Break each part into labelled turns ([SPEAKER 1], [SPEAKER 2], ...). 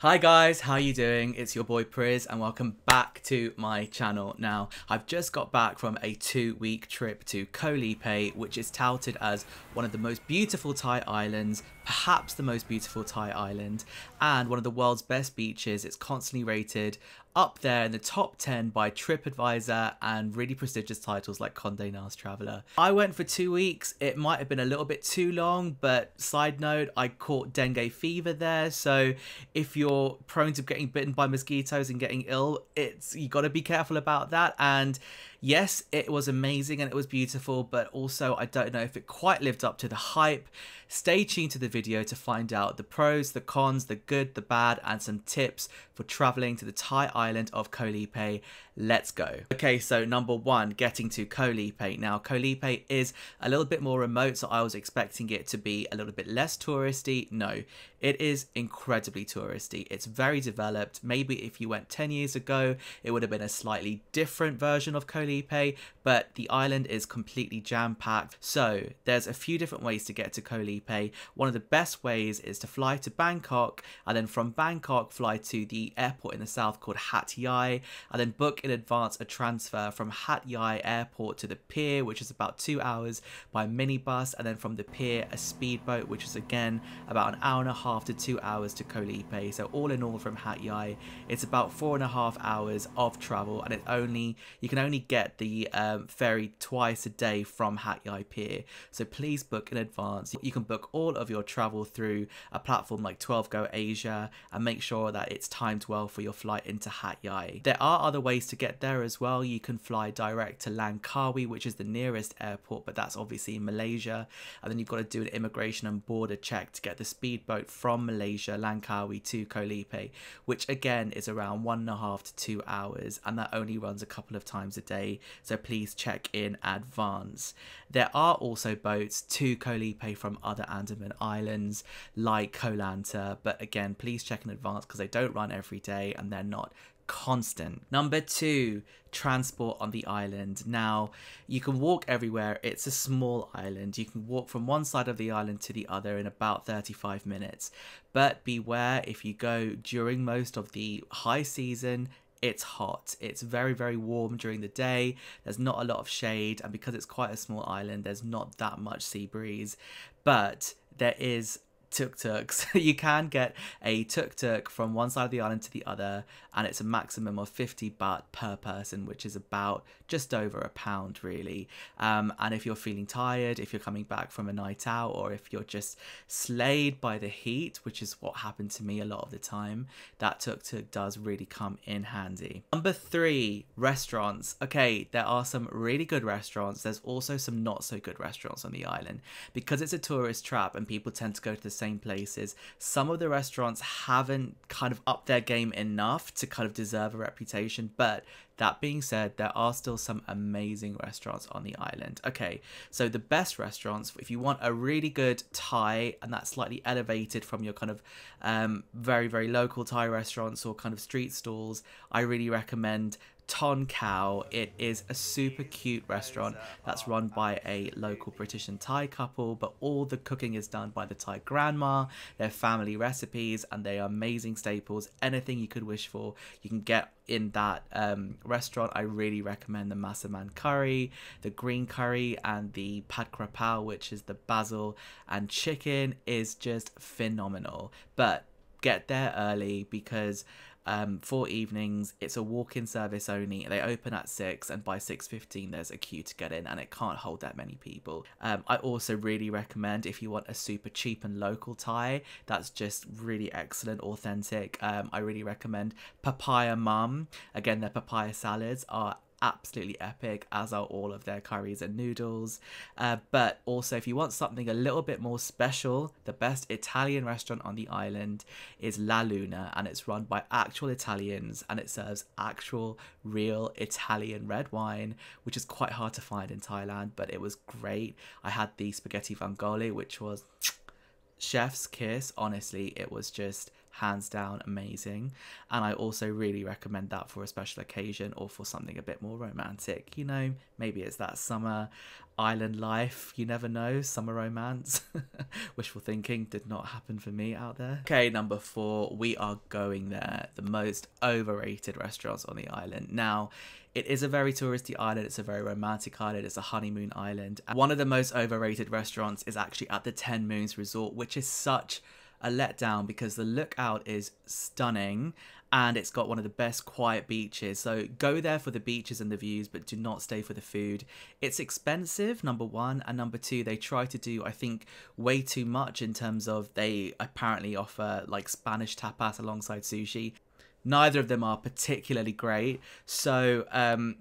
[SPEAKER 1] Hi guys, how you doing? It's your boy Priz and welcome back to my channel. Now, I've just got back from a 2-week trip to Koh Lipe, which is touted as one of the most beautiful Thai islands, perhaps the most beautiful Thai island, and one of the world's best beaches. It's constantly rated up there in the top 10 by TripAdvisor and really prestigious titles like Condé Nast Traveler. I went for 2 weeks. It might have been a little bit too long, but side note, I caught dengue fever there. So if you're prone to getting bitten by mosquitoes and getting ill, you got to be careful about that. And yes, it was amazing and it was beautiful, but also I don't know if it quite lived up to the hype. Stay tuned to the video to find out the pros, the cons, the good, the bad, and some tips for traveling to the Thai island of Koh Lipe. Let's go. Okay, so number one, getting to Koh Lipe. Now, Koh Lipe is a little bit more remote, so I was expecting it to be a little bit less touristy. No, it is incredibly touristy. It's very developed. Maybe if you went 10 years ago, it would have been a slightly different version of Koh Lipe, but the island is completely jam-packed. So there's a few different ways to get to Koh Lipe. One of the best ways is to fly to Bangkok, and then from Bangkok fly to the airport in the south called Hat Yai, and then book in advance a transfer from Hat Yai airport to the pier, which is about 2 hours by minibus, and then from the pier a speedboat, which is again about an hour and a half to 2 hours to Koh Lipe. So all in all, from Hat Yai it's about 4.5 hours of travel, and you can only get the ferry twice a day from Hat Yai pier. So please book in advance. You can book all of your travel through a platform like 12Go Asia and make sure that it's timed well for your flight into Hat Yai. There are other ways to get there as well. You can fly direct to Langkawi, which is the nearest airport, but that's obviously in Malaysia, and then you've got to do an immigration and border check to get the speedboat from Malaysia, Langkawi, to Koh Lipe, which again is around 1.5 to 2 hours, and that only runs a couple of times a day, so please check in advance. There are also boats to Koh Lipe from other Andaman islands like Koh Lanta, but again, please check in advance because they don't run every day and they're not constant. Number two, transport on the island. Now, you can walk everywhere. It's a small island. You can walk from one side of the island to the other in about 35 minutes. But beware, if you go during most of the high season, it's hot. It's very, very warm during the day. There's not a lot of shade, and because it's quite a small island, there's not that much sea breeze. But there is tuk-tuks. You can get a tuk-tuk from one side of the island to the other, and it's a maximum of 50 baht per person, which is about just over £1 really. And if you're feeling tired, if you're coming back from a night out, or if you're just slayed by the heat, which is what happened to me a lot of the time, that tuk-tuk does really come in handy. Number three, restaurants. Okay, there are some really good restaurants. There's also some not so good restaurants on the island. Because it's a tourist trap and people tend to go to the same places, some of the restaurants haven't kind of upped their game enough to kind of deserve a reputation. But that being said, there are still some amazing restaurants on the island. Okay, so the best restaurants, if you want a really good Thai and that's slightly elevated from your kind of very, very local Thai restaurants or kind of street stalls, I really recommend Ton Cow. It is a super cute restaurant that's run by a local British and Thai couple, but all the cooking is done by the Thai grandma. They're family recipes and they are amazing staples. Anything you could wish for, you can get in that restaurant. I really recommend the Masaman curry, the green curry, and the pad krapao, which is the basil and chicken, is just phenomenal. But get there early because for evenings it's a walk-in service only. They open at 6 and by 6:15 there's a queue to get in, and it can't hold that many people. I also really recommend, if you want a super cheap and local Thai that's just really excellent, authentic, I really recommend Papaya Mum. Again, their papaya salads are absolutely epic, as are all of their curries and noodles. But also, if you want something a little bit more special, the best Italian restaurant on the island is La Luna, and it's run by actual Italians, and it serves actual real Italian red wine, which is quite hard to find in Thailand, but it was great. I had the spaghetti vongole, which was chef's kiss. Honestly, it was just hands down amazing. And I also really recommend that for a special occasion or for something a bit more romantic. You know, maybe it's that summer island life, you never know, summer romance. Wishful thinking, did not happen for me out there. Okay, number 4, we are going there. The most overrated restaurants on the island. Now, it is a very touristy island, it's a very romantic island, it's a honeymoon island. And one of the most overrated restaurants is actually at the 10 Moons Resort, which is such a letdown because the lookout is stunning and it's got one of the best quiet beaches. So go there for the beaches and the views, but do not stay for the food. It's expensive, number 1, and number 2, they try to do, I think, way too much in terms of they apparently offer like Spanish tapas alongside sushi. Neither of them are particularly great, so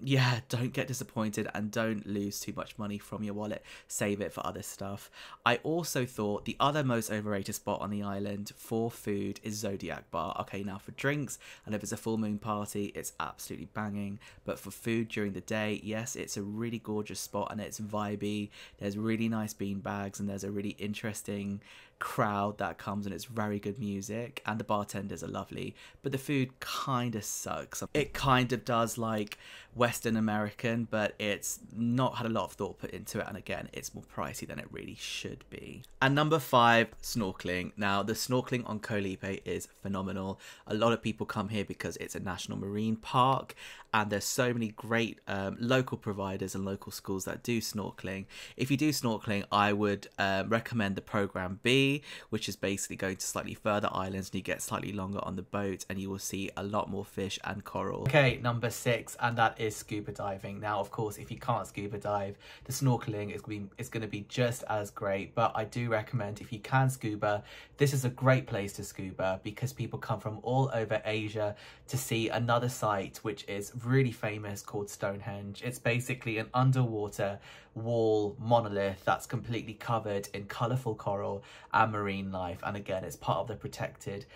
[SPEAKER 1] yeah, don't get disappointed and don't lose too much money from your wallet. Save it for other stuff. I also thought the other most overrated spot on the island for food is Zodiac Bar. Okay, now for drinks and if it's a full moon party, it's absolutely banging, but for food during the day, yes, it's a really gorgeous spot and it's vibey. There's really nice bean bags and there's a really interesting crowd that comes and it's very good music and the bartenders are lovely, but the food kind of sucks. It kind of does like Western American, but it's not had a lot of thought put into it, and again, it's more pricey than it really should be. And number 5, snorkeling. Now, the snorkeling on Koh Lipe is phenomenal. A lot of people come here because it's a national marine park and there's so many great local providers and local schools that do snorkeling. If you do snorkeling, I would recommend the program B, which is basically going to slightly further islands and you get slightly longer on the boat and you will see a lot more fish and coral. Okay, number 6, and that is scuba diving. Now, of course, if you can't scuba dive, the snorkeling is going to be just as great, but I do recommend if you can scuba, this is a great place to scuba because people come from all over Asia to see another site which is really famous called Stonehenge. It's basically an underwater wall monolith that's completely covered in colourful coral and marine life, and again, it's part of the protected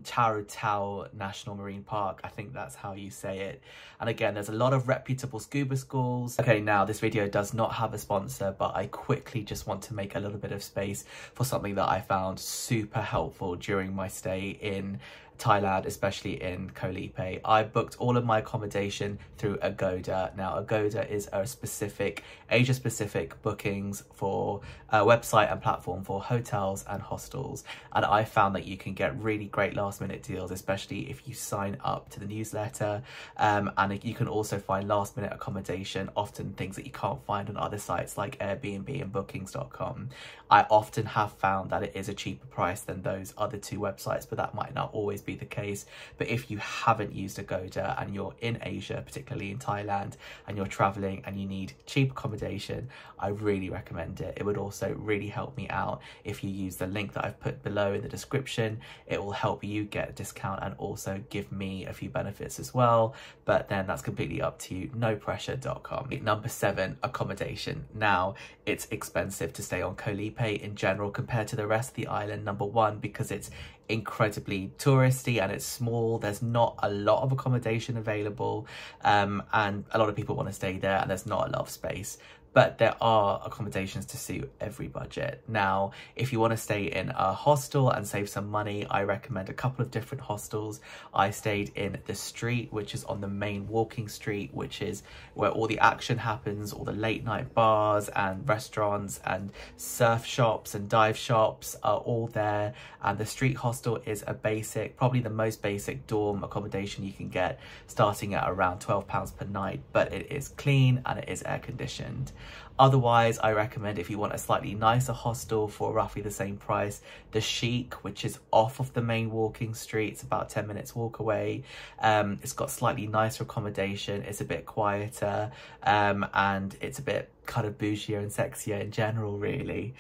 [SPEAKER 1] Taro Tao National Marine Park. I think that's how you say it. And again, there's a lot of reputable scuba schools. Okay, now this video does not have a sponsor, but I quickly just want to make a little bit of space for something that I found super helpful during my stay in Thailand, especially in Koh Lipe. I booked all of my accommodation through Agoda. Now, Agoda is a specific, Asia-specific bookings for a website and platform for hotels and hostels. And I found that you can get really great last-minute deals, especially if you sign up to the newsletter. And you can also find last-minute accommodation, often things that you can't find on other sites like Airbnb and bookings.com. I often have found that it is a cheaper price than those other 2 websites, but that might not always be the case. But if you haven't used Agoda and you're in Asia, particularly in Thailand, and you're traveling and you need cheap accommodation, I really recommend it. It would also really help me out if you use the link that I've put below in the description. It will help you get a discount and also give me a few benefits as well, but then that's completely up to you. nopressure.com. Number 7, accommodation. Now, it's expensive to stay on Koh Lipe in general compared to the rest of the island. Number 1, because it's incredibly touristy and it's small, there's not a lot of accommodation available, and a lot of people want to stay there and there's not a lot of space. But there are accommodations to suit every budget. Now, if you want to stay in a hostel and save some money, I recommend a couple of different hostels. I stayed in the street, which is on the main walking street, which is where all the action happens, all the late night bars and restaurants and surf shops and dive shops are all there. And the street hostel is a basic, probably the most basic dorm accommodation you can get, starting at around £12 per night, but it is clean and it is air conditioned. Otherwise, I recommend if you want a slightly nicer hostel for roughly the same price, the Chic, which is off of the main walking street. It's about 10 minutes walk away. It's got slightly nicer accommodation. It's a bit quieter, and it's a bit kind of bougier and sexier in general, really.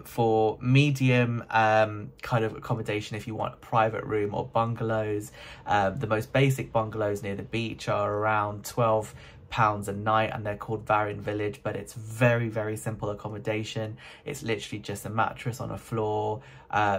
[SPEAKER 1] For medium kind of accommodation, if you want a private room or bungalows, the most basic bungalows near the beach are around £12 a night, and they're called Varin Village, but it's very, very simple accommodation. It's literally just a mattress on a floor,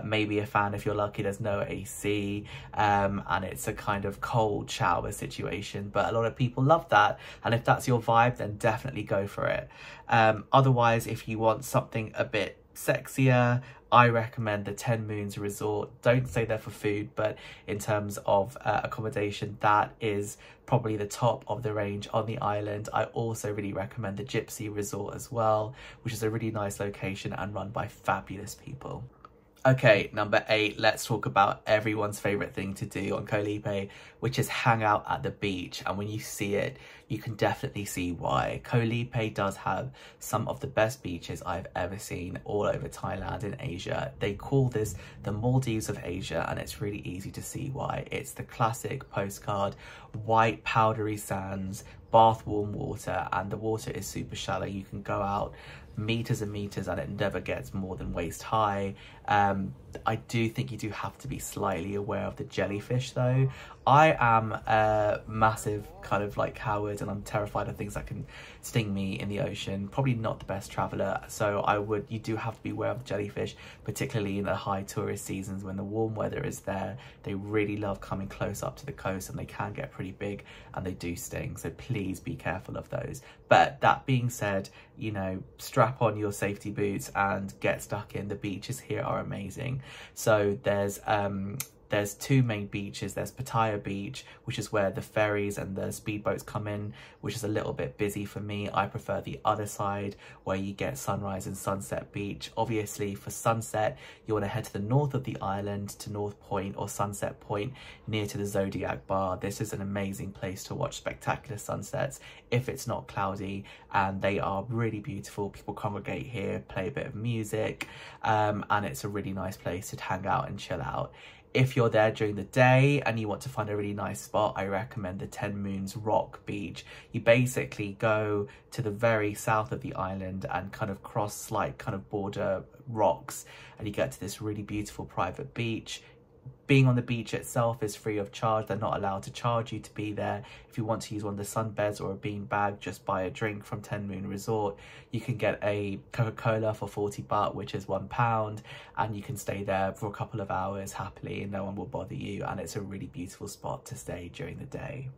[SPEAKER 1] maybe a fan if you're lucky. There's no AC, and it's a kind of cold shower situation, but a lot of people love that, and if that's your vibe, then definitely go for it. Otherwise, if you want something a bit sexier, I recommend the 10 Moons Resort. Don't stay there for food, but in terms of accommodation, that is probably the top of the range on the island. I also really recommend the Gypsy Resort as well, which is a really nice location and run by fabulous people. Okay, number 8, let's talk about everyone's favourite thing to do on Koh Lipe, which is hang out at the beach. And when you see it, you can definitely see why. Koh Lipe does have some of the best beaches I've ever seen all over Thailand and Asia. They call this the Maldives of Asia, and it's really easy to see why. It's the classic postcard, white powdery sands, bath warm water, and the water is super shallow. You can go out meters and meters and it never gets more than waist high. I do think you do have to be slightly aware of the jellyfish though. I am a massive kind of like coward and I'm terrified of things that can sting me in the ocean. Probably not the best traveller, so you do have to be aware of the jellyfish, particularly in the high tourist seasons when the warm weather is there. They really love coming close up to the coast and they can get pretty big and they do sting, so please be careful of those. But that being said, you know, strap on your safety boots and get stuck in. The beaches here are amazing. So there's two main beaches. There's Pattaya Beach, which is where the ferries and the speedboats come in, which is a little bit busy for me. I prefer the other side where you get Sunrise and Sunset Beach. Obviously for sunset, you want to head to the north of the island to North Point or Sunset Point near to the Zodiac Bar. This is an amazing place to watch spectacular sunsets if it's not cloudy, and they are really beautiful. People congregate here, play a bit of music, and it's a really nice place to hang out and chill out. If you're there during the day and you want to find a really nice spot, I recommend the 10 Moons Rock Beach. You basically go to the very south of the island and kind of cross like kind of border rocks and you get to this really beautiful private beach. Being on the beach itself is free of charge. They're not allowed to charge you to be there. If you want to use one of the sunbeds or a bean bag, just buy a drink from 10 Moon Resort. You can get a Coca-Cola for 40 baht, which is £1, and you can stay there for a couple of hours happily and no one will bother you, and it's a really beautiful spot to stay during the day.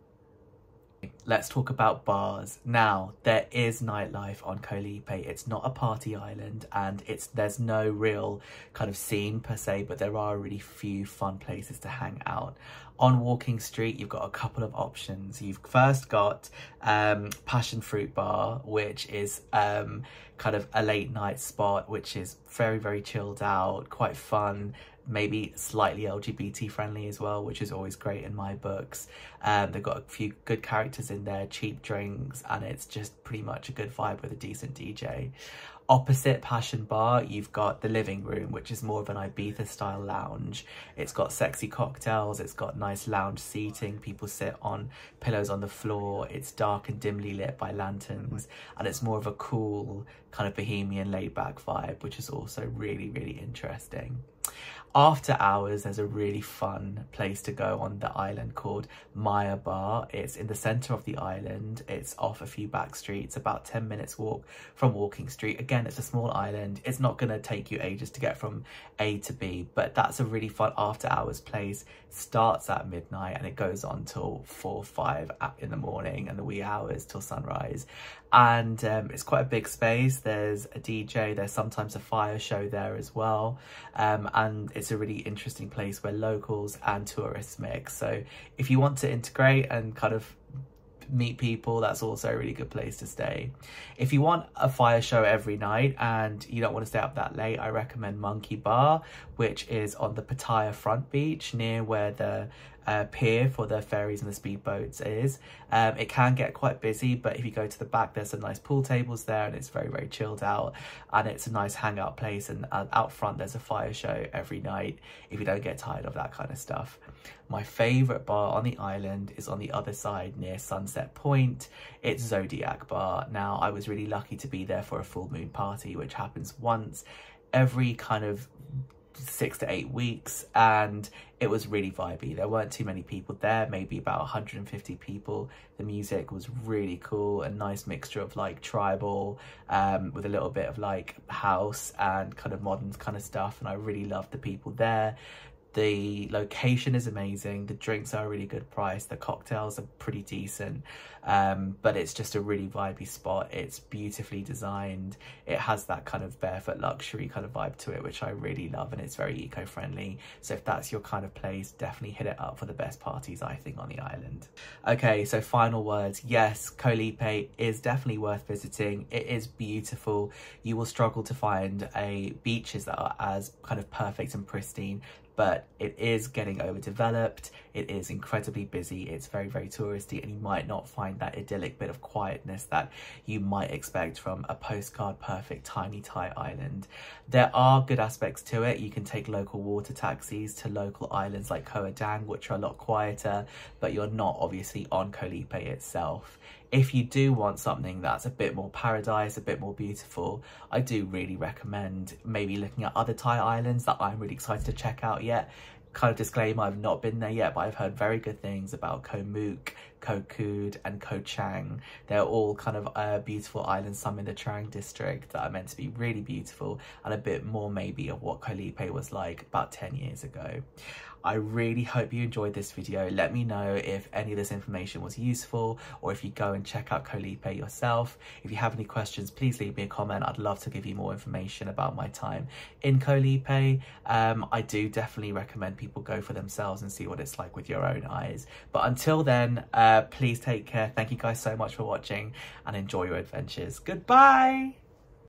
[SPEAKER 1] Let's talk about bars. Now, there is nightlife on Koh Lipe. It's not a party island and there's no real kind of scene per se, but there are really few fun places to hang out. On Walking Street, you've got a couple of options. You've first got Passion Fruit Bar, which is kind of a late night spot, which is very, very chilled out, quite fun, maybe slightly LGBT friendly as well, which is always great in my books. They've got a few good characters in there, cheap drinks, and it's just pretty much a good vibe with a decent DJ. Opposite Passion Bar, you've got the Living Room, which is more of an Ibiza style lounge. It's got sexy cocktails, it's got nice lounge seating, people sit on pillows on the floor, it's dark and dimly lit by lanterns, and it's more of a cool kind of bohemian laid back vibe, which is also really, really interesting. After hours, there's a really fun place to go on the island called Maya Bar. It's in the centre of the island. It's off a few back streets, about 10 minutes walk from Walking Street. Again, it's a small island. It's not going to take you ages to get from A to B, but that's a really fun after hours place. Starts at midnight and it goes on till 4 or 5 in the morning and the wee hours till sunrise. And it's quite a big space. There's a DJ, there's sometimes a fire show there as well, and it's a really interesting place where locals and tourists mix. So if you want to integrate and kind of meet people, that's also a really good place to stay. If you want a fire show every night and you don't want to stay up that late, I recommend Monkey Bar, which is on the Pattaya front beach near where the pier for the ferries and the speedboats is. It can get quite busy, but if you go to the back, there's some nice pool tables there and it's very, very chilled out and it's a nice hangout place, and out front there's a fire show every night if you don't get tired of that kind of stuff. My favourite bar on the island is on the other side near Sunset Point. It's Zodiac Bar. Now, I was really lucky to be there for a full moon party, which happens once every kind of 6 to 8 weeks, and it was really vibey. There weren't too many people there, maybe about 150 people. The music was really cool, a nice mixture of like tribal with a little bit of like house and kind of modern kind of stuff, and I really loved the people there. The location is amazing, the drinks are a really good price, the cocktails are pretty decent, but it's just a really vibey spot. It's beautifully designed, it has that kind of barefoot luxury kind of vibe to it, which I really love, and it's very eco-friendly. So if that's your kind of place, definitely hit it up for the best parties, I think, on the island. Okay, so final words. Yes, Koh Lipe is definitely worth visiting. It is beautiful. You will struggle to find beaches that are as kind of perfect and pristine, but it is getting overdeveloped. It is incredibly busy. It's very, very touristy, and you might not find that idyllic bit of quietness that you might expect from a postcard perfect tiny Thai island. There are good aspects to it. You can take local water taxis to local islands like Koh Adang, which are a lot quieter, but you're not obviously on Koh Lipe itself. If you do want something that's a bit more paradise, a bit more beautiful, I do really recommend maybe looking at other Thai islands that I'm really excited to check out yet. Kind of disclaimer, I've not been there yet, but I've heard very good things about Koh Mook, Koh Kood and Koh Chang. They're all kind of beautiful islands, some in the Trang district, that are meant to be really beautiful, and a bit more maybe of what Koh Lipe was like about 10 years ago. I really hope you enjoyed this video. Let me know if any of this information was useful, or if you go and check out Koh Lipe yourself. If you have any questions, please leave me a comment. I'd love to give you more information about my time in Koh Lipe. I do definitely recommend people go for themselves and see what it's like with your own eyes. But until then, please take care. Thank you guys so much for watching, and enjoy your adventures. Goodbye.